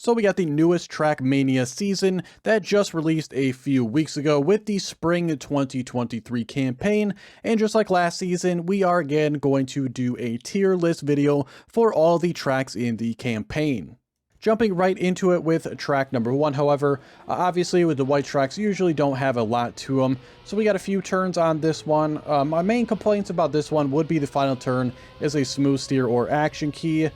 So we got the newest Trackmania season that just released a few weeks ago with the Spring 2023 campaign, and just like last season, we are again going to do a tier list video for all the tracks in the campaign. Jumping right into it with track number 1, however, obviously with the white tracks usually don't have a lot to them, so we got a few turns on this one. My main complaints about this one would be the final turn is a smooth steer or action key.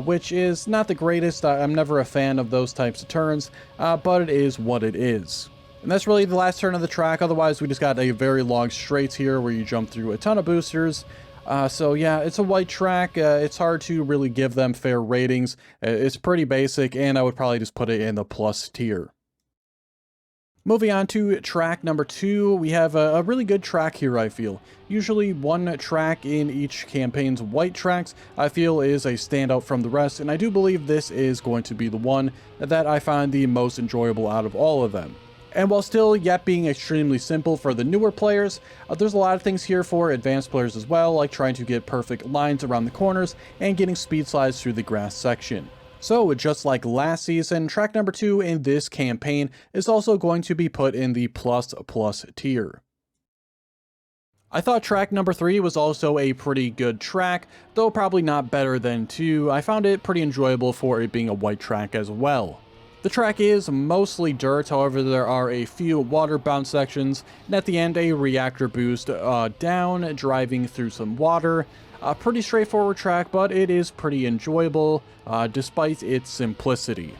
Which is not the greatest. I'm never a fan of those types of turns, but it is what it is. And that's really the last turn of the track. Otherwise, we just got a very long straight here where you jump through a ton of boosters. So yeah, it's a white track. It's hard to really give them fair ratings. It's pretty basic, and I would probably just put it in the plus tier. Moving on to track number 2, we have a really good track here, I feel. Usually one track in each campaign's white tracks, I feel, is a standout from the rest, and I do believe this is going to be the one that I find the most enjoyable out of all of them. And while still yet being extremely simple for the newer players, there's a lot of things here for advanced players as well, like trying to get perfect lines around the corners and getting speed slides through the grass section. So, just like last season, track number 2 in this campaign is also going to be put in the plus tier. I thought track number 3 was also a pretty good track, though probably not better than 2. I found it pretty enjoyable for it being a white track as well. The track is mostly dirt, however there are a few water-bound sections, and at the end a reactor boost down, driving through some water. A pretty straightforward track, but it is pretty enjoyable, despite its simplicity.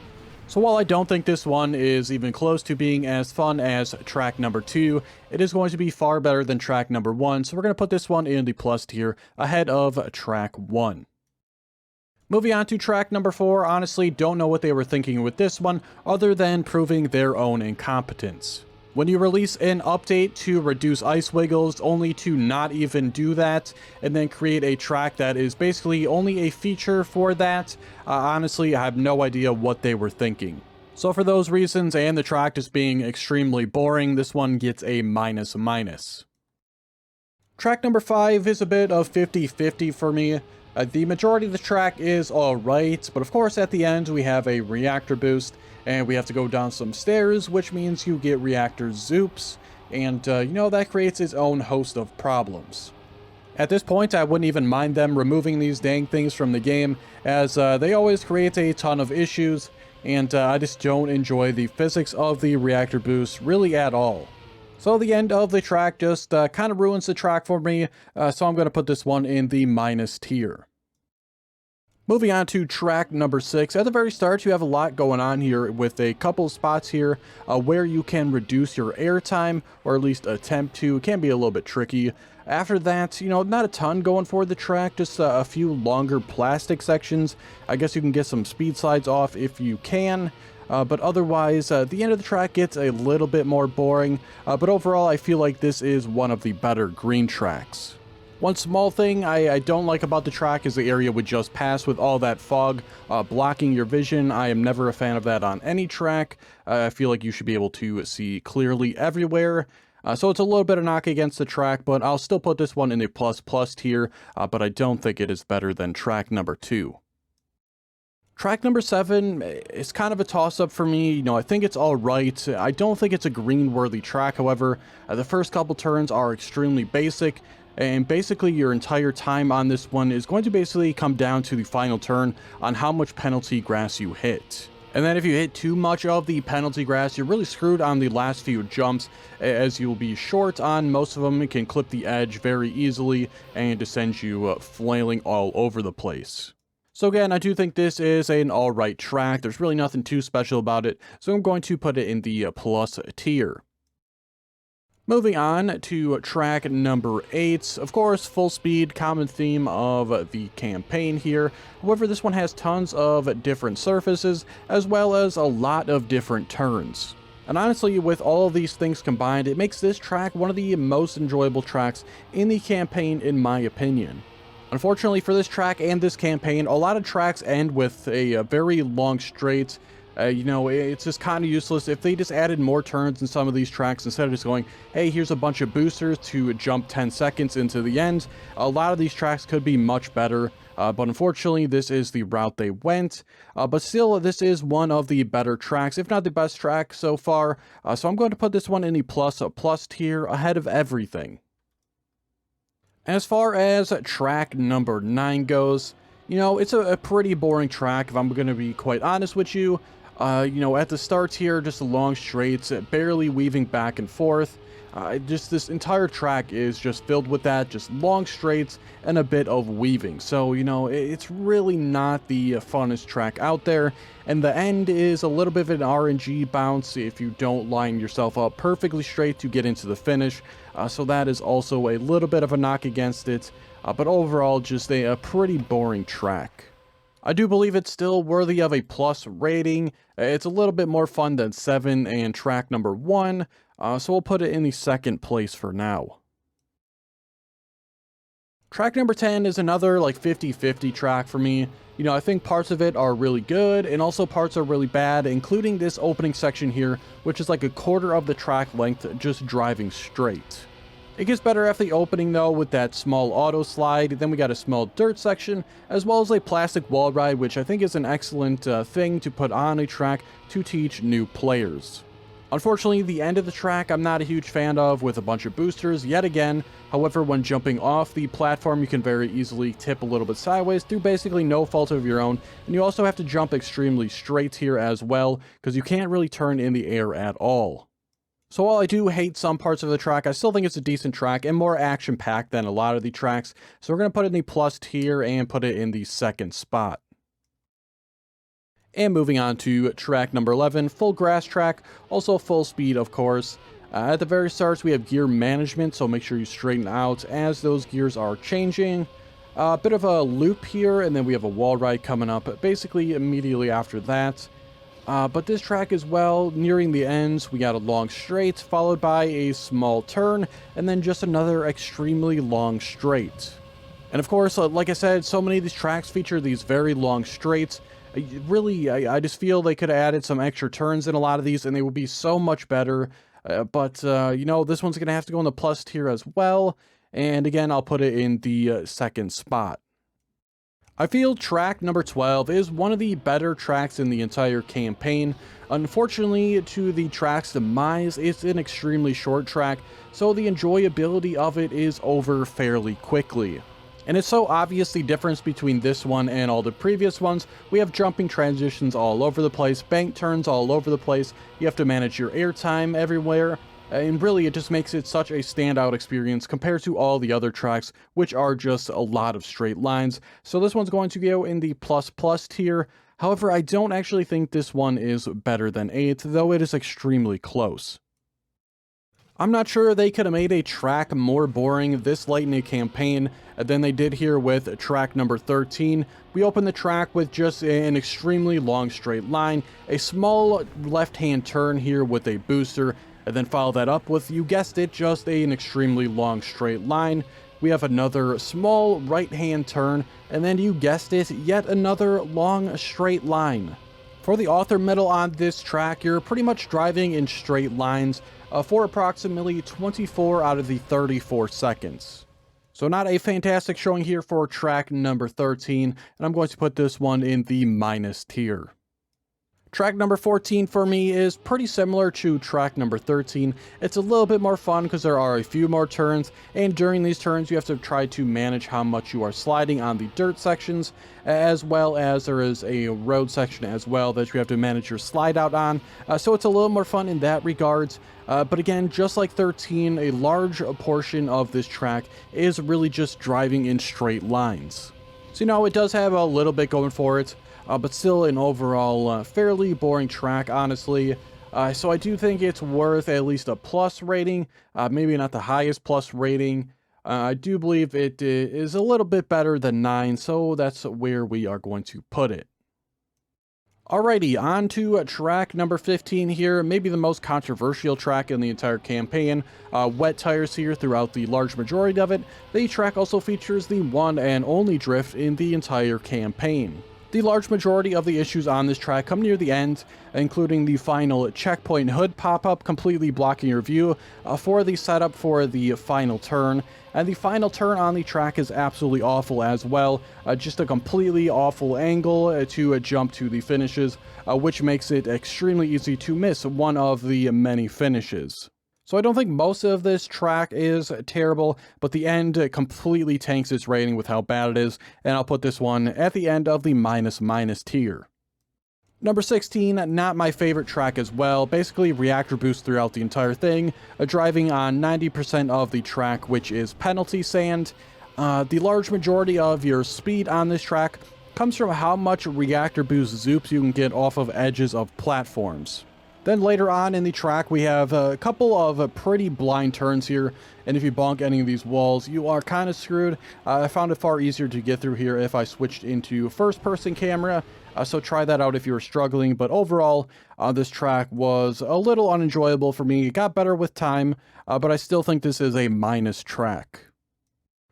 So while I don't think this one is even close to being as fun as track number 2, it is going to be far better than track number 1, so we're going to put this one in the plus tier ahead of track 1. Moving on to track number 4, honestly don't know what they were thinking with this one, other than proving their own incompetence. When you release an update to reduce ice wiggles, only to not even do that, and then create a track that is basically only a feature for that, honestly, I have no idea what they were thinking. So for those reasons, and the track just being extremely boring, this one gets a minus. Track number 5 is a bit of 50-50 for me. The majority of the track is alright, but of course at the end we have a reactor boost, and we have to go down some stairs, which means you get reactor zoops, and you know, that creates its own host of problems. At this point, I wouldn't even mind them removing these dang things from the game, as they always create a ton of issues, and I just don't enjoy the physics of the reactor boost really at all. So the end of the track just kind of ruins the track for me, so I'm going to put this one in the minus tier. Moving on to track number 6, at the very start you have a lot going on here with a couple spots here where you can reduce your airtime, or at least attempt to. It can be a little bit tricky. After that, you know, not a ton going for the track, just a few longer plastic sections. I guess you can get some speed slides off if you can. But otherwise, the end of the track gets a little bit more boring, but overall I feel like this is one of the better green tracks. One small thing I don't like about the track is the area would just pass with all that fog blocking your vision. I am never a fan of that on any track. I feel like you should be able to see clearly everywhere. So it's a little bit of knock against the track, but I'll still put this one in the plus tier, but I don't think it is better than track number 2. Track number 7 is kind of a toss-up for me. You know, I think it's all right. I don't think it's a green-worthy track, however. The first couple turns are extremely basic, and basically your entire time on this one is going to basically come down to the final turn on how much penalty grass you hit. And then if you hit too much of the penalty grass, you're really screwed on the last few jumps, as you'll be short on most of them. It can clip the edge very easily and just send you flailing all over the place. So again, I do think this is an alright track. There's really nothing too special about it, so I'm going to put it in the plus tier. Moving on to track number 8, of course, full speed, common theme of the campaign here. However, this one has tons of different surfaces, as well as a lot of different turns. And honestly, with all of these things combined, it makes this track one of the most enjoyable tracks in the campaign, in my opinion. Unfortunately for this track and this campaign, a lot of tracks end with a very long straight. You know, it's just kind of useless. If they just added more turns in some of these tracks, instead of just going, hey, here's a bunch of boosters to jump 10 seconds into the end, a lot of these tracks could be much better. but unfortunately this is the route they went. But still, this is one of the better tracks, if not the best track so far. So I'm going to put this one in the plus tier ahead of everything. As far as track number 9 goes, it's a pretty boring track, if I'm going to be quite honest with you. At the start here, just long straights, barely weaving back and forth. Just this entire track is just filled with that, just long straights and a bit of weaving. So, it's really not the funnest track out there. And the end is a little bit of an RNG bounce if you don't line yourself up perfectly straight to get into the finish. So that is also a little bit of a knock against it. But overall, just a pretty boring track. I do believe it's still worthy of a plus rating. It's a little bit more fun than 7 and track number 1. So we'll put it in the second place for now. Track number 10 is another like 50-50 track for me. I think parts of it are really good and also parts are really bad, including this opening section here, which is like a quarter of the track length just driving straight. It gets better after the opening though with that small auto slide. Then we got a small dirt section as well as a plastic wall ride, which I think is an excellent thing to put on a track to teach new players. Unfortunately, the end of the track I'm not a huge fan of, with a bunch of boosters yet again. However, when jumping off the platform, you can very easily tip a little bit sideways through basically no fault of your own. And you also have to jump extremely straight here as well, because you can't really turn in the air at all. So while I do hate some parts of the track, I still think it's a decent track and more action-packed than a lot of the tracks. So we're going to put it in the plus tier and put it in the second spot. And moving on to track number 11, full grass track, also full speed of course. At the very start we have gear management, so make sure you straighten out as those gears are changing. A bit of a loop here, and then we have a wall ride coming up basically immediately after that. But this track as well, nearing the ends, we got a long straight, followed by a small turn, and then just another extremely long straight. And of course, like I said, so many of these tracks feature these very long straights. Really, I just feel they could have added some extra turns in a lot of these, and they would be so much better. But this one's going to have to go in the plus tier as well. And again, I'll put it in the second spot. I feel track number 12 is one of the better tracks in the entire campaign. Unfortunately, to the track's demise, it's an extremely short track, so the enjoyability of it is over fairly quickly. And it's so obvious the difference between this one and all the previous ones. We have jumping transitions all over the place, bank turns all over the place, you have to manage your airtime everywhere, and really it just makes it such a standout experience compared to all the other tracks, which are just a lot of straight lines. So this one's going to go in the plus tier. However, I don't actually think this one is better than 8, though it is extremely close. I'm not sure they could have made a track more boring this late in the campaign than they did here with track number 13. We open the track with just an extremely long straight line, a small left-hand turn here with a booster, and then follow that up with, you guessed it, just an extremely long straight line. We have another small right-hand turn, and then you guessed it, yet another long straight line. For the author medal on this track, you're pretty much driving in straight lines for approximately 24 out of the 34 seconds. So not a fantastic showing here for track number 13, and I'm going to put this one in the minus tier. Track number 14 for me is pretty similar to track number 13. It's a little bit more fun because there are a few more turns, and during these turns you have to try to manage how much you are sliding on the dirt sections, as well as there is a road section as well that you have to manage your slide out on. So it's a little more fun in that regards. But again, just like 13, a large portion of this track is really just driving in straight lines. So it does have a little bit going for it. But still an overall fairly boring track, honestly. So I do think it's worth at least a plus rating, maybe not the highest plus rating. I do believe it is a little bit better than 9, so that's where we are going to put it. Alrighty, on to track number 15 here, maybe the most controversial track in the entire campaign. Wet tires here throughout the large majority of it. The track also features the one and only drift in the entire campaign. The large majority of the issues on this track come near the end, including the final checkpoint hood pop-up completely blocking your view for the setup for the final turn. And the final turn on the track is absolutely awful as well, just a completely awful angle to jump to the finishes, which makes it extremely easy to miss one of the many finishes. So I don't think most of this track is terrible, but the end completely tanks its rating with how bad it is, and I'll put this one at the end of the minus tier. Number 16, not my favorite track as well, basically reactor boost throughout the entire thing, driving on 90% of the track, which is penalty sand. The large majority of your speed on this track comes from how much reactor boost zoops you can get off of edges of platforms. Then later on in the track, we have a couple of pretty blind turns here, and if you bonk any of these walls, you are kind of screwed. I found it far easier to get through here if I switched into first-person camera, so try that out if you're struggling. But overall, this track was a little unenjoyable for me. It got better with time, but I still think this is a minus track.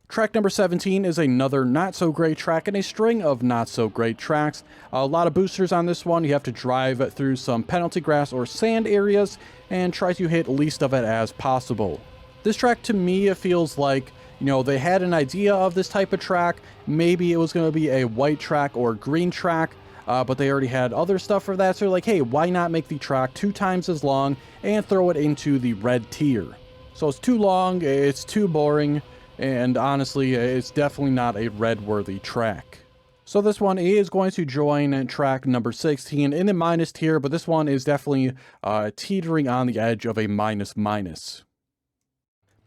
Track number 17 is another not-so-great track in a string of not-so-great tracks. A lot of boosters on this one. You have to drive through some penalty grass or sand areas and try to hit least of it as possible. This track, to me, it feels like, you know, they had an idea of this type of track. Maybe it was going to be a white track or green track, but they already had other stuff for that. So they're like, hey, why not make the track 2 times as long and throw it into the red tier? So it's too long, it's too boring, and honestly, it's definitely not a red-worthy track. So this one is going to join track number 16 in the minus tier, but this one is definitely teetering on the edge of a minus.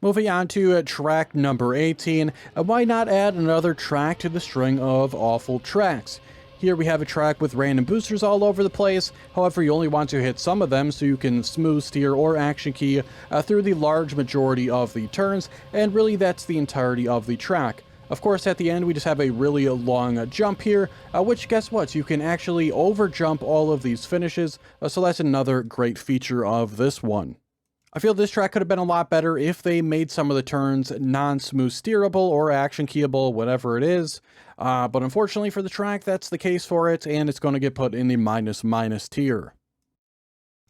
Moving on to track number 18, why not add another track to the string of awful tracks? Here we have a track with random boosters all over the place. However, you only want to hit some of them so you can smooth steer or action key through the large majority of the turns, and really that's the entirety of the track. Of course, at the end we just have a really long jump here, which, guess what, you can actually over jump all of these finishes, so that's another great feature of this one. I feel this track could have been a lot better if they made some of the turns non-smooth steerable or action keyable, whatever it is. But unfortunately for the track, that's the case for it, and it's going to get put in the minus tier.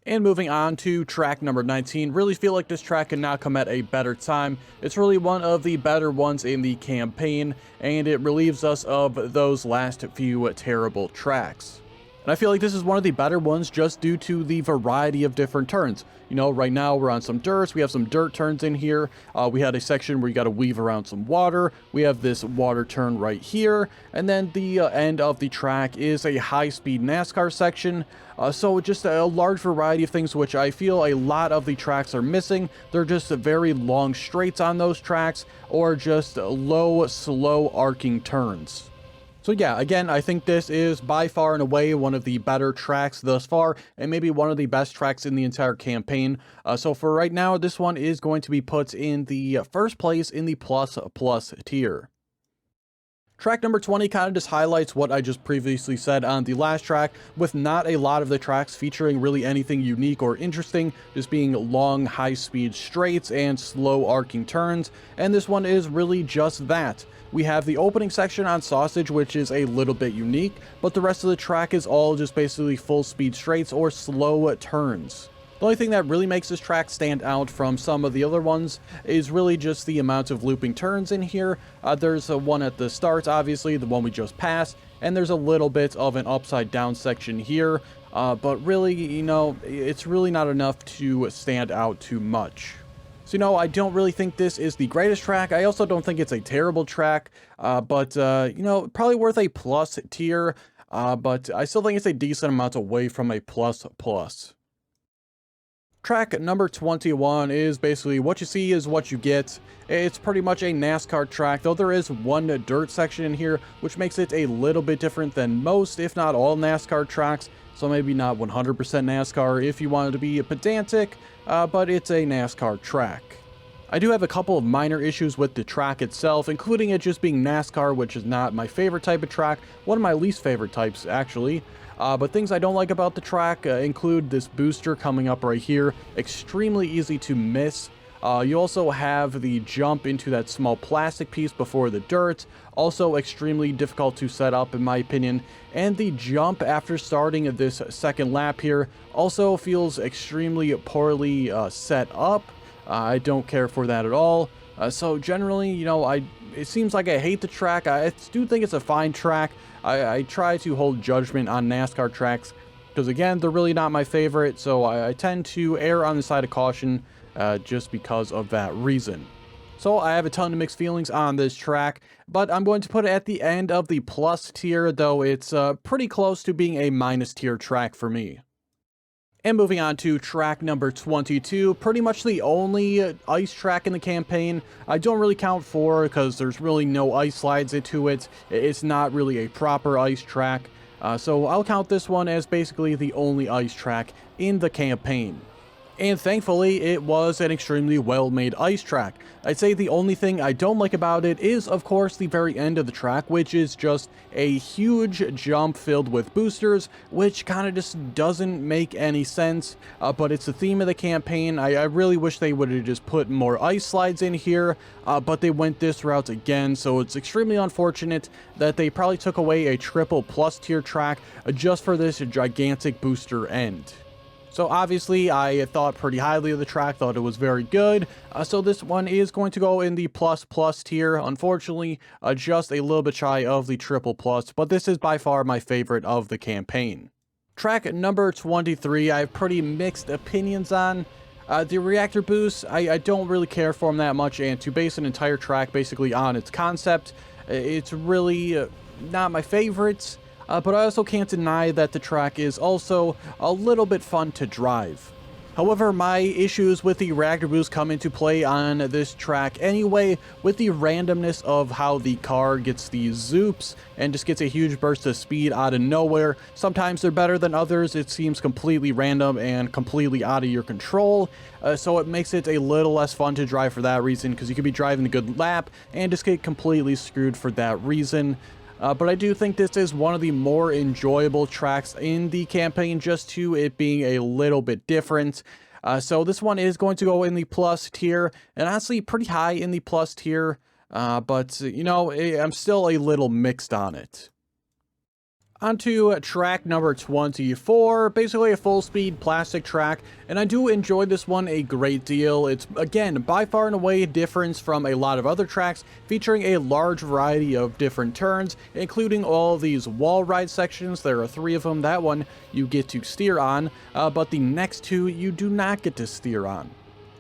And moving on to track number 19, really feel like this track could not come at a better time. It's really one of the better ones in the campaign, and it relieves us of those last few terrible tracks. And I feel like this is one of the better ones just due to the variety of different turns. You know, right now we're on some dirt. We have some dirt turns in here. We had a section where you got to weave around some water. We have this water turn right here. And then the end of the track is a high-speed NASCAR section. So just a large variety of things, which I feel a lot of the tracks are missing. They're just very long straights on those tracks, or just low, slow arcing turns. So yeah, again, I think this is by far and away one of the better tracks thus far, and maybe one of the best tracks in the entire campaign. So for right now, this one is going to be put in the first place in the plus tier. Track number 20 kind of just highlights what I just previously said on the last track, with not a lot of the tracks featuring really anything unique or interesting, just being long, high-speed straights and slow arcing turns, and this one is really just that. We have the opening section on Sausage, which is a little bit unique, but the rest of the track is all just basically full-speed straights or slow turns. The only thing that really makes this track stand out from some of the other ones is really just the amount of looping turns in here. There's one at the start, obviously, the one we just passed, and there's a little bit of an upside down section here, but really, you know, it's really not enough to stand out too much. So, you know, I don't really think this is the greatest track. I also don't think it's a terrible track, but, you know, probably worth a plus tier, but I still think it's a decent amount away from a plus. Track number 21 is basically what you see is what you get. It's pretty much a NASCAR track, though there is one dirt section in here, which makes it a little bit different than most, if not all, NASCAR tracks. So maybe not 100% NASCAR if you wanted to be pedantic, but it's a NASCAR track. I do have a couple of minor issues with the track itself, including it just being NASCAR, which is not my favorite type of track, one of my least favorite types, actually. But things I don't like about the track include this booster coming up right here, extremely easy to miss. You also have the jump into that small plastic piece before the dirt, also extremely difficult to set up in my opinion, and the jump after starting this second lap here also feels extremely poorly set up. I don't care for that at all. So generally, you know, it seems like I hate the track. I do think it's a fine track. I try to hold judgment on NASCAR tracks because, again, they're really not my favorite, so I tend to err on the side of caution just because of that reason. So I have a ton of mixed feelings on this track, but I'm going to put it at the end of the plus tier, though it's pretty close to being a minus tier track for me. And moving on to track number 22, pretty much the only ice track in the campaign. I don't really count 4 because there's really no ice slides into it. It's not really a proper ice track. So I'll count this one as basically the only ice track in the campaign. And thankfully, it was an extremely well-made ice track. I'd say the only thing I don't like about it is, of course, the very end of the track, which is just a huge jump filled with boosters, which kind of just doesn't make any sense, but it's the theme of the campaign. I really wish they would have just put more ice slides in here, but they went this route again, so it's extremely unfortunate that they probably took away a triple plus tier track just for this gigantic booster end. So obviously, I thought pretty highly of the track, thought it was very good. So this one is going to go in the plus tier. Unfortunately, just a little bit shy of the triple plus, but this is by far my favorite of the campaign. Track number 23, I have pretty mixed opinions on. The reactor boost, I don't really care for them that much, and to base an entire track basically on its concept, it's really not my favorites. But I also can't deny that the track is also a little bit fun to drive. However, my issues with the reactor boost come into play on this track anyway, with the randomness of how the car gets these zoops and just gets a huge burst of speed out of nowhere. Sometimes they're better than others. It seems completely random and completely out of your control, so it makes it a little less fun to drive for that reason, because you could be driving a good lap and just get completely screwed for that reason. But I do think this is one of the more enjoyable tracks in the campaign, just to it being a little bit different. So this one is going to go in the plus tier, and honestly pretty high in the plus tier, but you know, I'm still a little mixed on it. Onto track number 24, basically a full speed plastic track, and I do enjoy this one a great deal. It's, again, by far and away a difference from a lot of other tracks, featuring a large variety of different turns, including all these wall ride sections. There are 3 of them. That one you get to steer on, but the next 2 you do not get to steer on.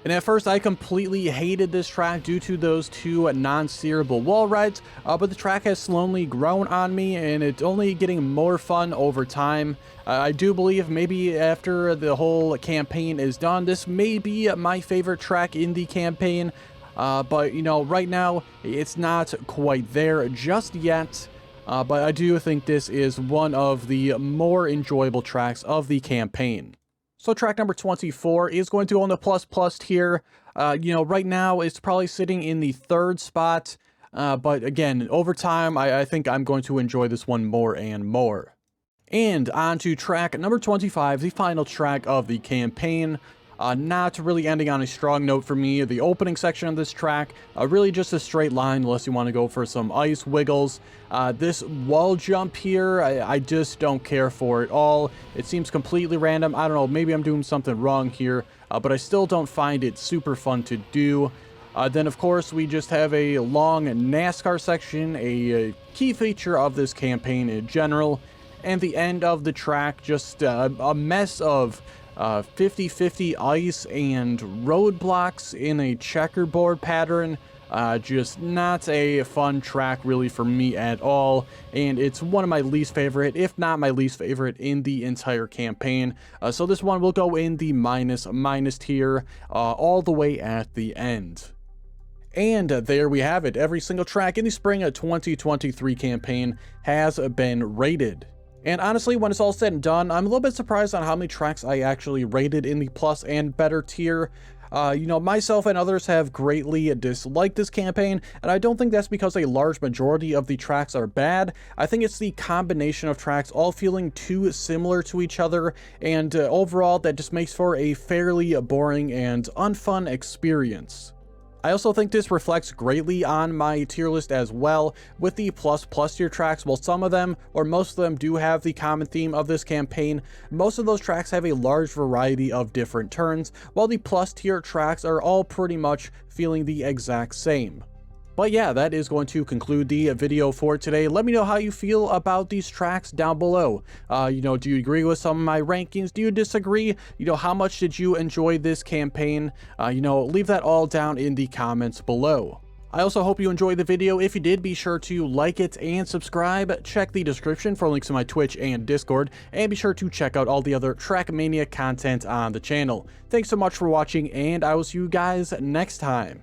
And at first, I completely hated this track due to those 2 non-steerable wall rides, but the track has slowly grown on me, and it's only getting more fun over time. I do believe maybe after the whole campaign is done, this may be my favorite track in the campaign, but, you know, right now, it's not quite there just yet. But I do think this is one of the more enjoyable tracks of the campaign. So track number 24 is going to go on the plus tier. You know, right now it's probably sitting in the 3rd spot. But again, over time, I think I'm going to enjoy this one more and more. And on to track number 25, the final track of the campaign. Not really ending on a strong note for me. The opening section of this track, really just a straight line unless you want to go for some ice wiggles. This wall jump here, I just don't care for at all. It seems completely random. I don't know, maybe I'm doing something wrong here, but I still don't find it super fun to do. Then, of course, we just have a long NASCAR section, a key feature of this campaign in general. And the end of the track, just a mess of 50-50 ice and roadblocks in a checkerboard pattern. Just not a fun track really for me at all, and it's one of my least favorite, if not my least favorite, in the entire campaign. So this one will go in the minus tier, all the way at the end. And there we have it. Every single track in the Spring 2023 campaign has been rated. And honestly, when it's all said and done, I'm a little bit surprised on how many tracks I actually rated in the plus and better tier. Myself and others have greatly disliked this campaign, and I don't think that's because a large majority of the tracks are bad. I think it's the combination of tracks all feeling too similar to each other, and overall that just makes for a fairly boring and unfun experience. I also think this reflects greatly on my tier list as well. With the plus tier tracks, while some of them, or most of them, do have the common theme of this campaign, most of those tracks have a large variety of different turns, while the plus tier tracks are all pretty much feeling the exact same. But yeah, that is going to conclude the video for today. Let me know how you feel about these tracks down below. Do you agree with some of my rankings? Do you disagree? How much did you enjoy this campaign? Leave that all down in the comments below. I also hope you enjoyed the video. If you did, be sure to like it and subscribe. Check the description for links to my Twitch and Discord, and be sure to check out all the other Trackmania content on the channel. Thanks so much for watching, and I will see you guys next time.